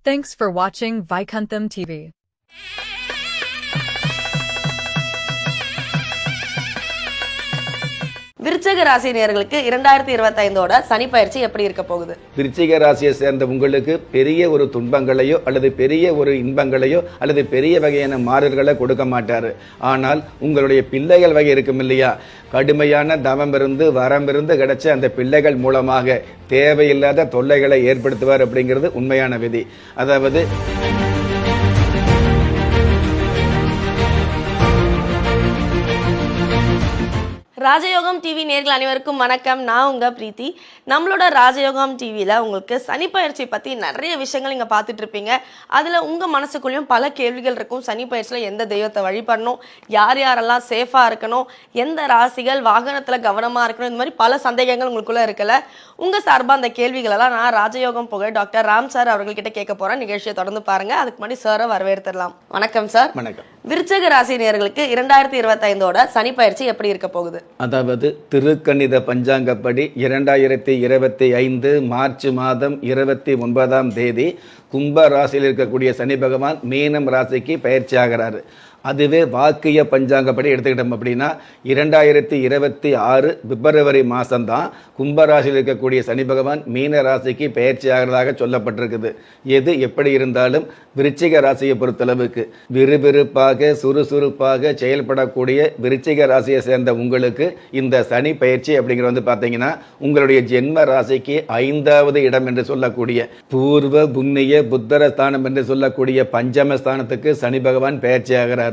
Thanks for watching Vaikuntham TV. விருச்சிக ராசி நேயர்களுக்கு 2025ஓட சனி பயிற்சி எப்படி இருக்க போகுது? விருச்சிக ராசியை சேர்ந்த உங்களுக்கு பெரிய ஒரு துன்பங்களையோ அல்லது பெரிய ஒரு இன்பங்களையோ அல்லது பெரிய வகையான மாறுதல்களை கொடுக்க மாட்டாரு. ஆனால் உங்களுடைய பிள்ளைகள் வகை இருக்கும் இல்லையா, கடுமையான தவம் இருந்து வரம் இருந்து கிடைச்ச அந்த பிள்ளைகள் மூலமாக தேவையில்லாத தொல்லைகளை ஏற்படுத்துவார் அப்படிங்கிறது உண்மையான விதி. அதாவது ராஜயோகம் டிவி நேர்கள் அனைவருக்கும் வணக்கம். நான் உங்க பிரீத்தி. நம்மளோட ராஜயோகம் டிவியில் உங்களுக்கு சனி பயிற்சி பற்றி நிறைய விஷயங்கள் நீங்கள் பார்த்துட்டு இருப்பீங்க. அதில் உங்கள் மனசுக்குள்ளேயும் பல கேள்விகள் இருக்கும். சனி பயிற்சியில் எந்த தெய்வத்தை வழிபடணும், யார் யாரெல்லாம் சேஃபாக இருக்கணும், எந்த ராசிகள் வாகனத்தில் கவனமாக இருக்கணும், இந்த மாதிரி பல சந்தேகங்கள் உங்களுக்குள்ளே இருக்கல. உங்கள் சார்பாக அந்த கேள்விகளெல்லாம் நான் ராஜயோகம் புகழ் டாக்டர் ராம் சார் அவர்கள்கிட்ட கேட்க போகிறேன். நிகழ்ச்சியை தொடர்ந்து பாருங்கள். அதுக்கு முன்னாடி சாரை வரவேற்றுடலாம். வணக்கம் சார். வணக்கம். விருச்சிக ராசி நேயர்களுக்கு 2025ஓட சனி பயிற்சி எப்படி இருக்க போகுது? அதாவது திருக்கணித பஞ்சாங்கப்படி 2025 மார்ச் மாதம் 29ஆம் தேதி கும்ப ராசியில் இருக்கக்கூடிய சனி பகவான் மீனம் ராசிக்கு பயிற்சி ஆகிறாரு. அதுவே வாக்கிய பஞ்சாங்கப்படி எடுத்துக்கிட்டோம் அப்படின்னா 2026 பிப்ரவரி மாதம்தான் கும்பராசியில் இருக்கக்கூடிய சனி பகவான் மீன ராசிக்கு பயிற்சி ஆகிறதாக சொல்லப்பட்டிருக்குது. எது எப்படி இருந்தாலும் விருச்சிக ராசியை பொறுத்தளவுக்கு விறுவிறுப்பாக சுறுசுறுப்பாக செயல்படக்கூடிய விருச்சிக ராசியை சேர்ந்த உங்களுக்கு இந்த சனி பயிற்சி அப்படிங்கிற வந்து பார்த்தீங்கன்னா உங்களுடைய ஜென்ம ராசிக்கு 5வது இடம் என்று சொல்லக்கூடிய பூர்வ புண்ணிய புத்தரஸ்தானம் என்று சொல்லக்கூடிய பஞ்சமஸ்தானத்துக்கு சனி பகவான் பயிற்சி ஆகிறார்.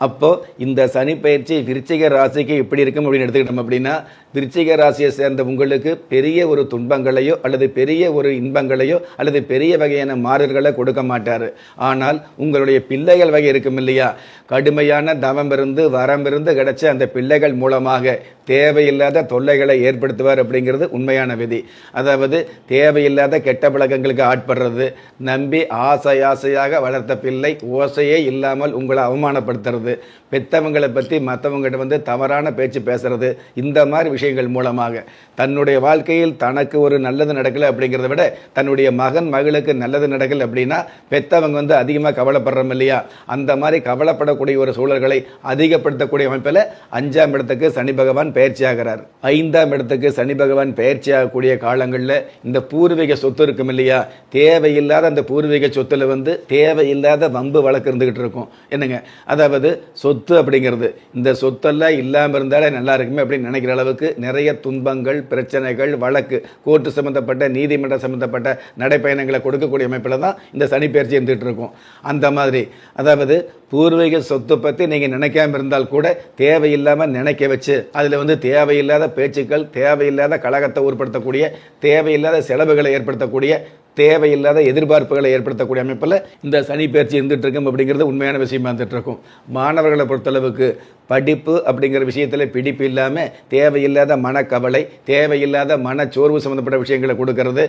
அப்போ இந்த சனி பயிற்சி விருச்சிக ராசிக்கு எப்படி இருக்கும் அப்படின்னு எடுத்துக்கிட்டோம் அப்படின்னா விருச்சிக ராசியை சேர்ந்த உங்களுக்கு பெரிய ஒரு துன்பங்களையோ அல்லது பெரிய ஒரு இன்பங்களையோ அல்லது பெரிய வகையான மாறுதல்களை கொடுக்க மாட்டாரு. ஆனால் உங்களுடைய பிள்ளைகள் வகை இருக்கும் இல்லையா, கடுமையான தவம் இருந்து வரம் இருந்து கிடைச்ச அந்த பிள்ளைகள் மூலமாக தேவையில்லாத தொல்லைகளை ஏற்படுத்துவார் அப்படிங்கிறது உண்மையான விதி. அதாவது தேவையில்லாத கெட்ட பழக்கங்களுக்கு ஆட்படுறது, நம்பி ஆசையாக வளர்த்த பிள்ளை ஓசையே இல்லாமல் உங்களை அவமானப்படுத்துறது, பெத்தவங்களை பற்றி மற்றவங்ககிட்ட வந்து தவறான பேச்சு பேசுறது, இந்த மாதிரி விஷயங்கள் மூலமாக தன்னுடைய வாழ்க்கையில் தனக்கு ஒரு நல்லது நடக்கலை அப்படிங்கிறத விட தன்னுடைய மகன் மகளுக்கு நல்லது நடக்கலை அப்படின்னா பெத்தவங்க வந்து அதிகமாக கவலைப்படுறோம் இல்லையா, அந்த மாதிரி கவலைப்படக்கூடிய ஒரு சூழல்களை அதிகப்படுத்தக்கூடிய அமைப்பில் 5ஆம் இடத்துக்கு சனி பகவான் பயிற்சி ஆகிறார். 5ஆம் இடத்துக்கு சனி பகவான் பயிற்சி ஆகக்கூடிய காலங்களில் இந்த பூர்வீக சொத்து இருக்கும் இல்லையா, தேவையில்லாத அந்த பூர்வீக சொத்துல வந்து தேவையில்லாத வம்பு வழக்கு இருந்துகிட்டு இருக்கும். என்னங்க, அதாவது சொத்து அப்படிங்கிறது இந்த சொத்தெல்லாம் இல்லாமல் இருந்தாலே நல்லா இருக்குமே அப்படின்னு நினைக்கிற அளவுக்கு நிறைய துன்பங்கள் பிரச்சனைகள் வழக்கு கோர்ட்டு சம்பந்தப்பட்ட நீதிமன்றம் சம்பந்தப்பட்ட நடைப்பயணங்களை கொடுக்கக்கூடிய அமைப்பில் தான் இந்த சனி பயிற்சி இருந்துகிட்டு இருக்கும். அந்த மாதிரி அதாவது பூர்வீக சொத்து பற்றி நீங்கள் நினைக்காம இருந்தால் கூட தேவையில்லாமல் நினைக்க வச்சு அதில் வந்து தேவையில்லாத பேச்சுக்கள், தேவையில்லாத கலகத்தை ஏற்படுத்தக்கூடிய, தேவையில்லாத செலவுகளை ஏற்படுத்தக்கூடிய, தேவையில்லாத எதிர்பார்ப்புகளை ஏற்படுத்தக்கூடிய அமைப்பில் இந்த சனி பயிற்சி இருந்துகிட்டு இருக்கும் அப்படிங்கிறது உண்மையான விஷயமா இருந்துகிட்டு இருக்கும். மாணவர்களை பொறுத்தளவுக்கு படிப்பு அப்படிங்கிற விஷயத்தில் பிடிப்பு இல்லாமல் தேவையில்லாத மனக்கவலை, தேவையில்லாத மனச்சோர்வு சம்மந்தப்பட்ட விஷயங்களை கொடுக்கறது,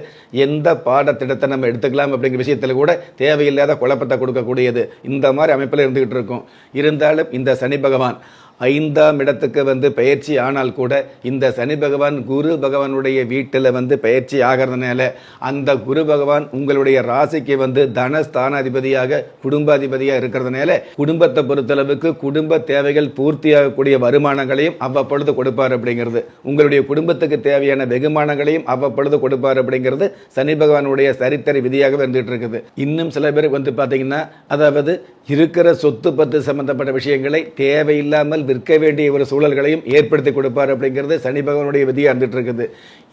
எந்த பாடத்திட்டத்தை நம்ம எடுத்துக்கலாம் அப்படிங்கிற விஷயத்தில் கூட தேவையில்லாத குழப்பத்தை கொடுக்கக்கூடியது, இந்த மாதிரி அமைப்பில் இருந்துகிட்டு இருக்கும். இருந்தாலும் இந்த சனி பகவான் 5ஆம் இடத்துக்கு வந்து பயிற்சி ஆனால் கூட இந்த சனி பகவான் குரு பகவானுடைய வீட்டில் வந்து பயிற்சி ஆகிறதுனால அந்த குரு பகவான் உங்களுடைய ராசிக்கு வந்து தனஸ்தானாதிபதியாக குடும்பாதிபதியாக இருக்கிறதுனால குடும்பத்தை பொறுத்தளவுக்கு குடும்ப தேவைகள் பூர்த்தியாகக்கூடிய வருமானங்களையும் அவ்வப்பொழுது கொடுப்பார் அப்படிங்கிறது, உங்களுடைய குடும்பத்துக்கு தேவையான வெகுமானங்களையும் அவ்வப்பொழுது கொடுப்பார் அப்படிங்கிறது சனி பகவானுடைய சரித்திர விதியாக வந்துட்டு இருக்குது. இன்னும் சில பேருக்கு வந்து பார்த்தீங்கன்னா அதாவது இருக்கிற சொத்து பத்து சம்பந்தப்பட்ட விஷயங்களை தேவையில்லாமல் விற்க வேண்டிய ஒரு சூழல்களையும் ஏற்படுத்தி கொடுப்பார் அப்படிங்கிறது சனி பகவானுடைய விதியாக இருந்துட்டு இருக்குது.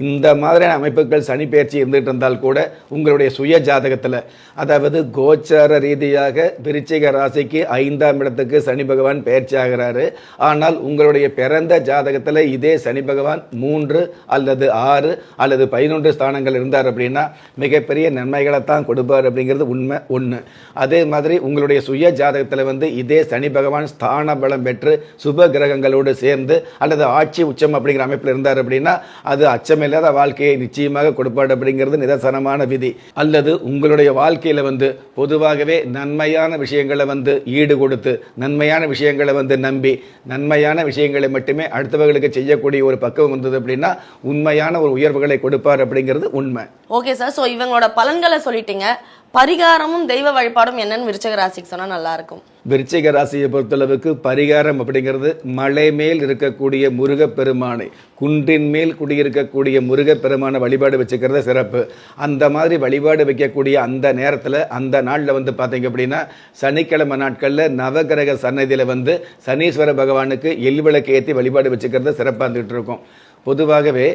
இந்த மாதிரியான அமைப்புகள் சனி பயிற்சி இருந்துட்டு இருந்தால் கூட உங்களுடைய சுய ஜாதகத்தில் அதாவது கோச்சார ரீதியாக விருச்சிக ராசிக்கு 5ஆம் இடத்துக்கு சனி பகவான் பயிற்சி ஆகிறாரு. ஆனால் உங்களுடைய பிறந்த ஜாதகத்தில் இதே சனி பகவான் 3 அல்லது 6 அல்லது 11 ஸ்தானங்கள் இருந்தார் அப்படின்னா மிகப்பெரிய நன்மைகளை தான் கொடுப்பார் அப்படிங்கிறது உண்மை ஒன்று. அதே மாதிரி உங்களுடைய சுய ஜாதகத்தில் வந்து இதே சனி பகவான் ஸ்தான பலம் பெற்று சுப கிரகங்களோடு சேர்ந்து அல்லது ஆட்சி உச்சம் அப்படிங்கிற அமைப்பில் இருந்தார் அப்படின்னா அது அச்சமில்லாத வாழ்க்கையை நிச்சயமாக கொடுப்பார் அப்படிங்கிறது நிதர்சனமான விதி. அல்லது உங்களுடைய வாழ்க்கையில் வந்து பொதுவாகவே நன்மையான விஷயங்களை வந்து ஈடு கொடுத்து நன்மையான விஷயங்களை வந்து நம்பி நன்மையான விஷயங்களை மட்டுமே அடுத்தவர்களுக்கு செய்யக்கூடிய ஒரு பக்குவம் வந்தது அப்படின்னா உண்மையான ஒரு உயர்வுகளை கொடுப்பார் அப்படிங்கிறது உண்மை. ஓகே சார், ஸோ இவங்களோட பலன்களை சொல்லிட்டீங்க. பரிகாரமும் தெய்வ வழிபாடும் என்னன்னு விருச்சிக ராசிக்கு சொன்னா நல்லா இருக்கும். விருச்சிக ராசியை பொறுத்தளவுக்கு பரிகாரம் அப்படிங்கிறது மலை மேல் இருக்கக்கூடிய முருகப்பெருமானை, குன்றின் மேல் குடியிருக்கக்கூடிய முருகப்பெருமானை வழிபாடு வச்சுக்கிறது சிறப்பு. அந்த மாதிரி வழிபாடு வைக்கக்கூடிய அந்த நேரத்தில் அந்த நாளில் வந்து பார்த்தீங்க அப்படின்னா சனிக்கிழமை நாட்களில் நவகிரக சன்னதியில் சனீஸ்வர பகவானுக்கு எல்விளக்கு ஏற்றி வழிபாடு வச்சுக்கிறது சிறப்பாக இருந்துகிட்டு இருக்கும். பொதுவாகவே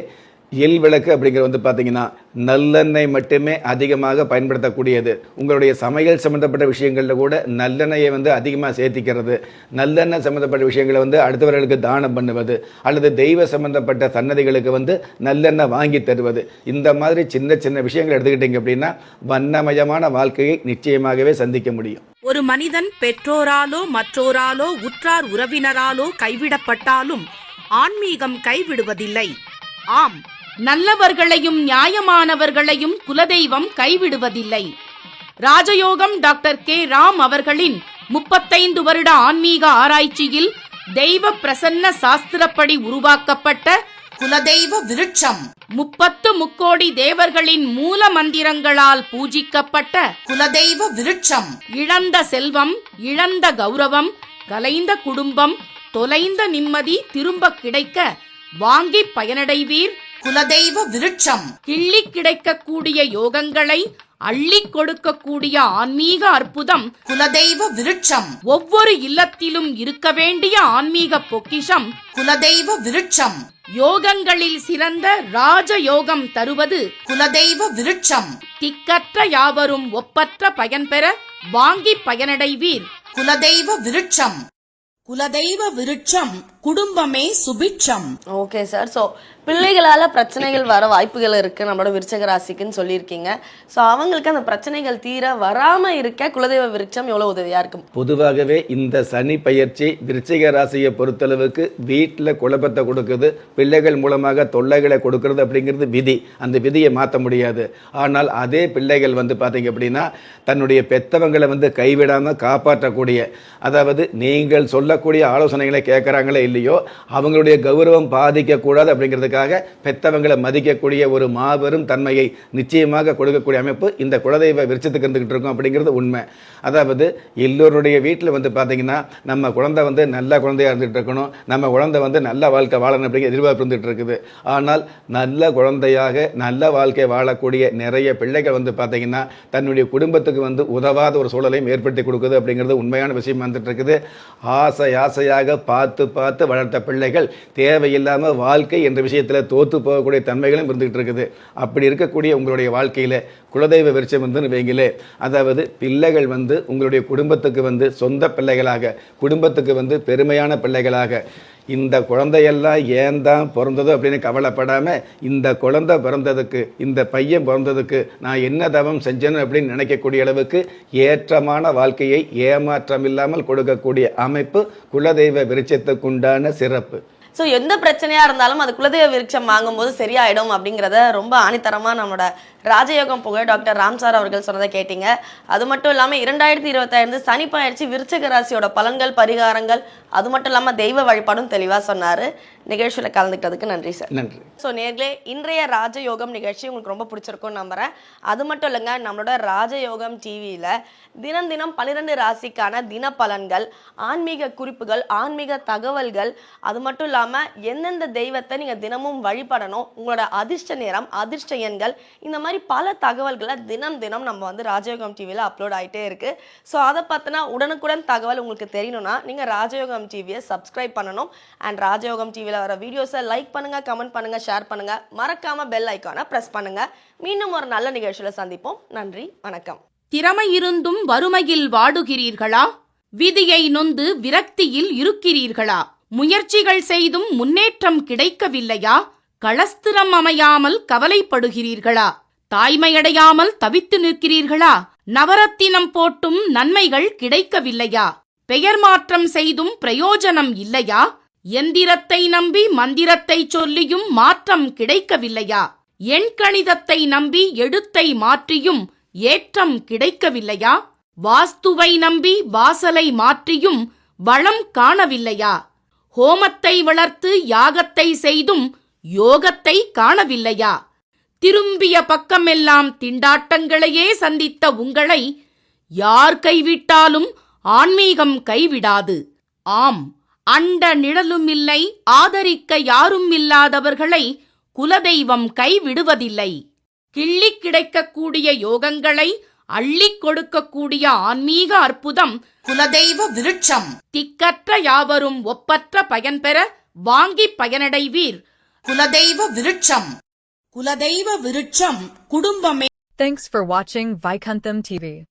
எல் விளக்கு அப்படிங்கிறது பார்த்தீங்கன்னா நல்லெண்ணெய் மட்டுமே அதிகமாக பயன்படுத்தக்கூடியது. உங்களுடைய சமையல் சம்மந்தப்பட்ட விஷயங்களில் கூட நல்லெண்ணெயை அதிகமாக சேர்த்திக்கிறது, நல்லெண்ணெய் சம்மந்தப்பட்ட விஷயங்களை அடுத்தவர்களுக்கு தானம் பண்ணுவது, அல்லது தெய்வ சம்மந்தப்பட்ட சன்னதிகளுக்கு நல்லெண்ணெய் வாங்கி தருவது, இந்த மாதிரி சின்ன சின்ன விஷயங்கள் எடுத்துக்கிட்டீங்க அப்படின்னா வண்ணமயமான வாழ்க்கையை நிச்சயமாகவே சந்திக்க முடியும். ஒரு மனிதன் பெற்றோராலோ மற்றோராலோ உற்றார் உறவினராலோ கைவிடப்பட்டாலும் ஆன்மீகம் கைவிடுவதில்லை. ஆம், நல்லவர்களையும் நியாயமானவர்களையும் குலதெய்வம் கைவிடுவதில்லை. ராஜயோகம் டாக்டர் கே ராம் அவர்களின் 35 வருட ஆன்மீக ஆராய்ச்சியில் தெய்வ பிரசன்ன சாஸ்திரப்படி உருவாக்கப்பட்ட குலதெய்வ விருட்சம், 30 முக்கோடி தேவர்களின் மூல மந்திரங்களால் பூஜிக்கப்பட்ட குலதெய்வ விருட்சம், இழந்த செல்வம், இழந்த கௌரவம், கலைந்த குடும்பம், தொலைந்த நிம்மதி திரும்ப கிடைக்க வாங்கி பயனடைவீர் குலதெய்வ விருட்சம், கிள்ளி கிடைக்கக்கூடிய யோகங்களை அள்ளி கொடுக்கக்கூடிய ஆன்மீக அற்புதம் குலதெய்வ விருட்சம், ஒவ்வொரு இல்லத்திலும் இருக்க வேண்டிய ஆன்மீக பொக்கிஷம் குலதெய்வ விருட்சம், யோகங்களில் சிறந்த ராஜயோகம் தருவது குலதெய்வ விருட்சம், திக்கற்ற யாவரும் ஒப்பற்ற பயன்பெற வாங்கி பயனடைவீர் குலதெய்வ விருட்சம். குலதெய்வ விருட்சம், குடும்பமே சுபிட்சம். ஓகே சார், ஸோ பிள்ளைகளால பிரச்சனைகள் வர வாய்ப்புகள் இருக்கு நம்மளோட விருச்சிக ராசிக்குன்னு சொல்லியிருக்கீங்க. ஸோ அவங்களுக்கு அந்த பிரச்சனைகள் தீர வராம இருக்க குலதெய்வ விருட்சம் எவ்வளவு உதவியா இருக்கும்? பொதுவாகவே இந்த சனி பயிற்சி விருச்சிக ராசியை பொறுத்தளவுக்கு வீட்டில் குழப்பத்தை கொடுக்குது, பிள்ளைகள் மூலமாக தொல்லைகளை கொடுக்கறது அப்படிங்கிறது விதி. அந்த விதியை மாற்ற முடியாது. ஆனால் அதே பிள்ளைகள் பார்த்தீங்க அப்படின்னா தன்னுடைய பெத்தவங்களை கைவிடாமல் காப்பாற்றக்கூடிய, அதாவது நீங்கள் சொல்லக்கூடிய ஆலோசனைகளை கேட்குறாங்களே இல்லையோ அவங்களுடைய கௌரவம் பாதிக்கக்கூடாது அப்படிங்கிறதுக்காக பெத்தவங்களை மதிக்கக்கூடிய ஒரு மாபெரும் தன்மையை நிச்சயமாக கொடுக்கக்கூடிய அமைப்பு இந்த குலதெய்வ விருட்சத்துக்கு இருந்துகிட்டு இருக்கும் அப்படிங்கிறது உண்மை. அதாவது எல்லோருடைய வீட்டில் பார்த்தீங்கன்னா நம்ம குழந்தை நல்ல குழந்தையாக இருந்துகிட்டு இருக்கணும், நம்ம குழந்தை நல்ல வாழ்க்கை வாழணும் அப்படிங்கிற எதிர்பார்ப்பு இருந்துகிட்டு இருக்குது. ஆனால் நல்ல குழந்தையாக நல்ல வாழ்க்கை வாழக்கூடிய நிறைய பிள்ளைகள் பார்த்தீங்கன்னா தன்னுடைய குடும்பத்துக்கு உதவாத ஒரு சூழலையும் ஏற்படுத்தி கொடுக்குது அப்படிங்கிறது உண்மையான விஷயம் வந்துட்டு இருக்குது. ஆசையாக பார்த்து பார்த்து வளர்த்த பிள்ளைகள் தேவையில்லாமல் வாழ்க்கை என்ற விஷயத்தில் தோற்று போகக்கூடிய தன்மைகளும் இருந்துகிட்டு இருக்குது. அப்படி இருக்கக்கூடிய உங்களுடைய வாழ்க்கையில் குலதெய்வ விருட்சம் வைங்களே, அதாவது பிள்ளைகள் உங்களுடைய குடும்பத்துக்கு சொந்த பிள்ளைகளாக, குடும்பத்துக்கு பெருமையான பிள்ளைகளாக, இந்த குழந்தையெல்லாம் ஏன் தான் பிறந்ததோ அப்படின்னு கவலைப்படாமல் இந்த குழந்தை பிறந்ததுக்கு, இந்த பையன் பிறந்ததுக்கு நான் என்ன தவம் செஞ்சேன்னு அப்படின்னு நினைக்கக்கூடிய அளவுக்கு ஏற்றமான வாழ்க்கையை ஏமாற்றம் இல்லாமல் கொடுக்கக்கூடிய அமைப்பு குலதெய்வ விருட்சத்துக்குண்டான சிறப்பு. ஸோ எந்த பிரச்சனையா இருந்தாலும் அது குலதெய்வ விருட்சம் வாங்கும்போது சரியாயிடும் அப்படிங்கிறத ரொம்ப ஆணித்தரமா நம்மளோட ராஜயோகம் புகழ் டாக்டர் ராம் சார் அவர்கள் சொன்னதை கேட்டீங்க. அது மட்டும் இல்லாமல் 2025 சனி பயிற்சி விருச்சிக ராசியோட பலன்கள், பரிகாரங்கள், அது மட்டும் இல்லாமல் தெய்வ வழிபாடும் தெளிவாக சொன்னார். நிகழ்ச்சியில் கலந்துக்கிட்டதுக்கு நன்றி சார். நன்றி. ஸோ நேர்களே, இன்றைய ராஜயோகம் நிகழ்ச்சி உங்களுக்கு ரொம்ப பிடிச்சிருக்கும்னு நம்புறேன். அது மட்டும் இல்லைங்க, நம்மளோட ராஜயோகம் டிவியில் தினம் 12 ராசிக்கான தின பலன்கள், ஆன்மீக குறிப்புகள், ஆன்மீக தகவல்கள், அது மட்டும் இல்லாமல் எந்தெந்த தெய்வத்தை நீங்கள் தினமும் வழிபடணும், உங்களோட அதிர்ஷ்ட நேரம், அதிர்ஷ்ட எண்கள், இந்த மாதிரி பல தகவல்களை தினம் நம்ம ராஜயோகம் டிவியில் அப்லோட் ஆகிட்டே இருக்கு. ஸோ அதை பார்த்தினா உடனுக்குடன் தகவல் உங்களுக்கு தெரியணும்னா நீங்கள் ராஜயோகம் டிவியை சப்ஸ்கிரைப் பண்ணணும். அண்ட் ராஜயோகம் டிவியில் வர வீடியோஸை லைக் பண்ணுங்கள், கமெண்ட் பண்ணுங்கள், ஷேர் பண்ணுங்கள், மறக்காமல் பெல் ஐக்கானை ப்ரெஸ் பண்ணுங்கள். மீண்டும் ஒரு நல்ல நிகழ்ச்சியில் சந்திப்போம். நன்றி, வணக்கம். திறமை இருந்தும் வறுமையில் வாடுகிறீர்களா? விதியை நொந்து விரக்தியில் இருக்கிறீர்களா? முயற்சிகள் செய்தும் முன்னேற்றம் கிடைக்கவில்லையா? களஸ்திரம் அமையாமல் கவலைப்படுகிறீர்களா? தாய்மையடையாமல் தவித்து நிற்கிறீர்களா? நவரத்தினம் போட்டும் நன்மைகள் கிடைக்கவில்லையா? பெயர் மாற்றம் செய்தும் பிரயோஜனம் இல்லையா? எந்திரத்தை நம்பி மந்திரத்தை சொல்லியும் மாற்றம் கிடைக்கவில்லையா? எண்கணிதத்தை நம்பி எழுத்தை மாற்றியும் ஏற்றம் கிடைக்கவில்லையா? வாஸ்துவை நம்பி வாசலை மாற்றியும் வளம் காணவில்லையா? ஹோமத்தை வளர்த்து யாகத்தை செய்தும் யோகத்தை காணவில்லையா? திரும்பிய பக்கமெல்லாம் திண்டாட்டங்களையே சந்தித்த உங்களை யார் கைவிட்டாலும் ஆன்மீகம் கைவிடாது. ஆம், அண்ட நிழலுமில்லை, ஆதரிக்க யாரும் இல்லாதவர்களை குலதெய்வம் கைவிடுவதில்லை. கிள்ளிக் கிடைக்கக்கூடிய யோகங்களை அள்ளிக் கொடுக்கக்கூடிய ஆன்மீக அற்புதம் குலதெய்வ விருட்சம். திக்கற்ற யாவரும் ஒப்பற்ற பயன்பெற வாங்கி பயனடைவீர். குலதெய்வ விருட்சம். குலதெய்வ விருட்சம் குடும்பமே. Thanks for watching Vaikuntham TV.